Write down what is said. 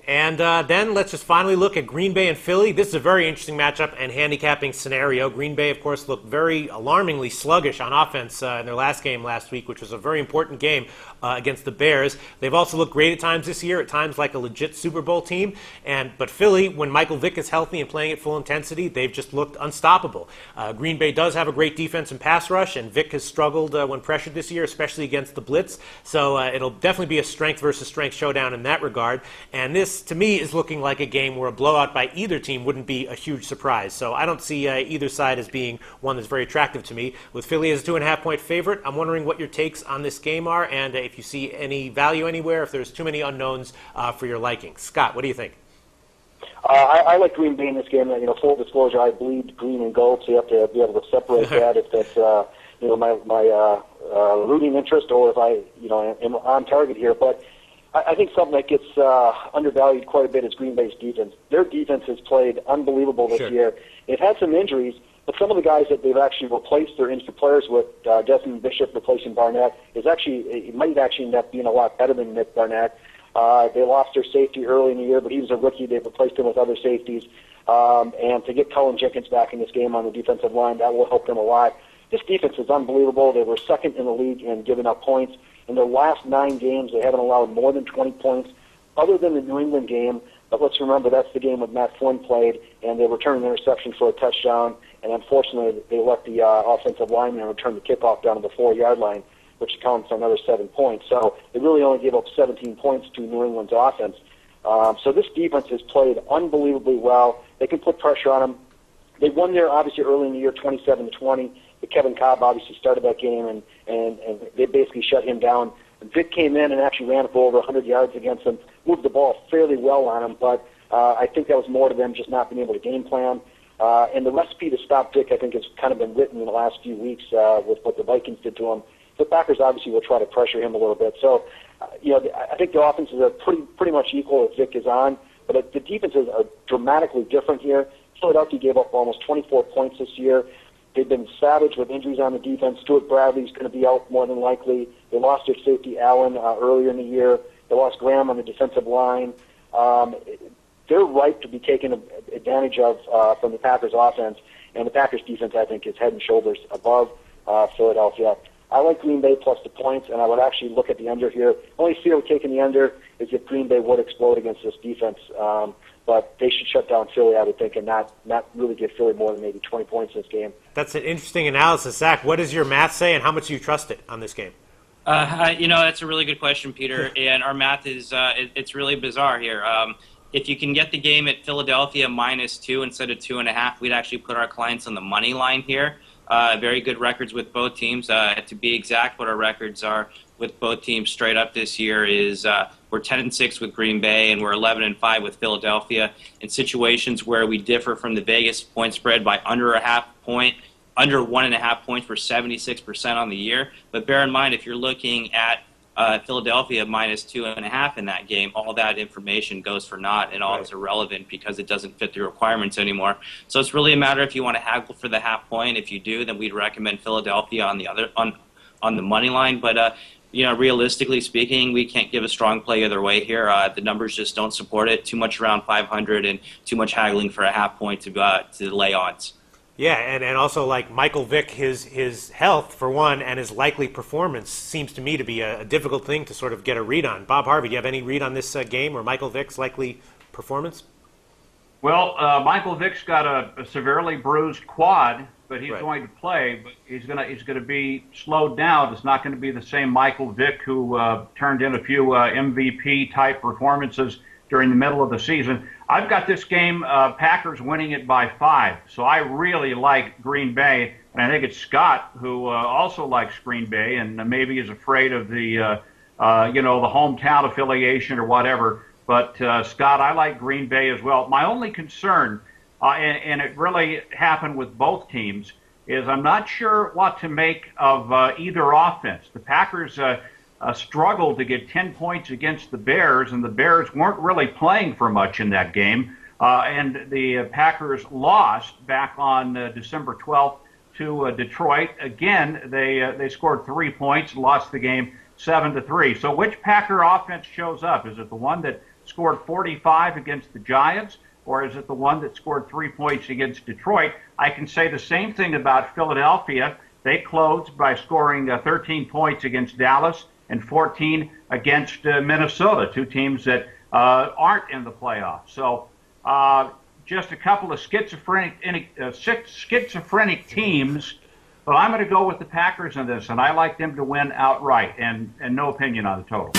And then let's just finally look at Green Bay and Philly. This is a very interesting matchup and handicapping scenario. Green Bay, of course, looked very alarmingly sluggish on offense in their last game last week, which was a very important game against the Bears. They've also looked great at times this year, at times like a legit Super Bowl team. But Philly, when Michael Vick is healthy and playing at full intensity, they've just looked unstoppable. Green Bay does have a great defense and pass rush, and Vick has struggled when pressured this year, especially against the blitz. So it'll definitely be a strength versus strength showdown in that regard. And this, to me, is looking like a game where a blowout by either team wouldn't be a huge surprise. So I don't see either side as being one that's very attractive to me. With Philly as a 2.5-point favorite, I'm wondering what your takes on this game are, and if you see any value anywhere, if there's too many unknowns for your liking. Scott, what do you think? I like Green Bay in this game. Full disclosure, I bleed green and gold, so you have to be able to separate that if that's my rooting interest or if I am on target here. But I think something that gets undervalued quite a bit is Green Bay's defense. Their defense has played unbelievable this year. They've had some injuries, but some of the guys that they've actually replaced their injured players with, Desmond Bishop replacing Barnett, it might actually end up being a lot better than Nick Barnett. They lost their safety early in the year, but he was a rookie. They've replaced him with other safeties. And to get Cullen Jenkins back in this game on the defensive line, that will help them a lot. This defense is unbelievable. They were second in the league in giving up points. In their last 9 games, they haven't allowed more than 20 points, other than the New England game. But let's remember, that's the game when Matt Flynn played, and they returned an interception for a touchdown. And unfortunately, they let the offensive lineman return the kickoff down to the 4-yard line, which accounts for another 7 points. So they really only gave up 17 points to New England's offense. So this defense has played unbelievably well. They can put pressure on them. They won there, obviously, early in the year, 27-20. But Kevin Cobb obviously started that game, and they basically shut him down. Vic came in and actually ran for over 100 yards against them, moved the ball fairly well on him, but I think that was more to them just not being able to game plan. And the recipe to stop Vic, I think, has kind of been written in the last few weeks with what the Vikings did to him. The Packers obviously will try to pressure him a little bit. So, I think the offenses are pretty much equal if Vic is on, but the defenses are dramatically different here. Philadelphia gave up almost 24 points this year. They've been savage with injuries on the defense. Stuart Bradley's going to be out more than likely. They lost their safety, Allen, earlier in the year. They lost Graham on the defensive line. They're ripe to be taken advantage of from the Packers' offense, and the Packers' defense, I think, is head and shoulders above Philadelphia. I like Green Bay plus the points, and I would actually look at the under here. Only fear of taking the under is if Green Bay would explode against this defense. But they should shut down Philly, I would think, and not really give Philly more than maybe 20 points in this game. That's an interesting analysis. Zach, what does your math say, and how much do you trust it on this game? That's a really good question, Peter. And our math is it's really bizarre here. If you can get the game at Philadelphia -2 instead of 2.5, we'd actually put our clients on the money line here. Very good records with both teams. To be exact, what our records are with both teams straight up this year is we're 10-6 with Green Bay and we're 11-5 with Philadelphia. In situations where we differ from the Vegas point spread by under 1.5 points, under 1.5 points, we're 76% on the year. But bear in mind, if you're looking at Philadelphia -2.5 in that game, all that information goes for naught and all is irrelevant because it doesn't fit the requirements anymore. So it's really a matter if you want to haggle for the half point. If you do, then we'd recommend Philadelphia on the other on the money line. But realistically speaking, we can't give a strong play either way here. The numbers just don't support it. Too much around 500 and too much haggling for a half point to lay odds. Yeah, and also like Michael Vick, his health, for one, and his likely performance seems to me to be a difficult thing to sort of get a read on. Bob Harvey, do you have any read on this game or Michael Vick's likely performance? Well, Michael Vick's got a severely bruised quad, but he's going to play. But he's going to be slowed down. It's not going to be the same Michael Vick who turned in a few MVP type performances during the middle of the season. I've got this game, Packers winning it by 5. So I really like Green Bay, and I think it's Scott who also likes Green Bay and maybe is afraid of the hometown affiliation or whatever. But Scott, I like Green Bay as well. My only concern, and it really happened with both teams, is I'm not sure what to make of either offense. The Packers struggled to get 10 points against the Bears, and the Bears weren't really playing for much in that game. And the Packers lost back on December 12th to Detroit. Again, they scored 3 points, lost the game 7-3. So which Packer offense shows up? Is it the one that scored 45 against the Giants, or is it the one that scored 3 points against Detroit? I can say the same thing about Philadelphia. They closed by scoring 13 points against Dallas and 14 against Minnesota, two teams that aren't in the playoffs. So just a couple of schizophrenic teams, but I'm going to go with the Packers on this, and I like them to win outright, and no opinion on the total.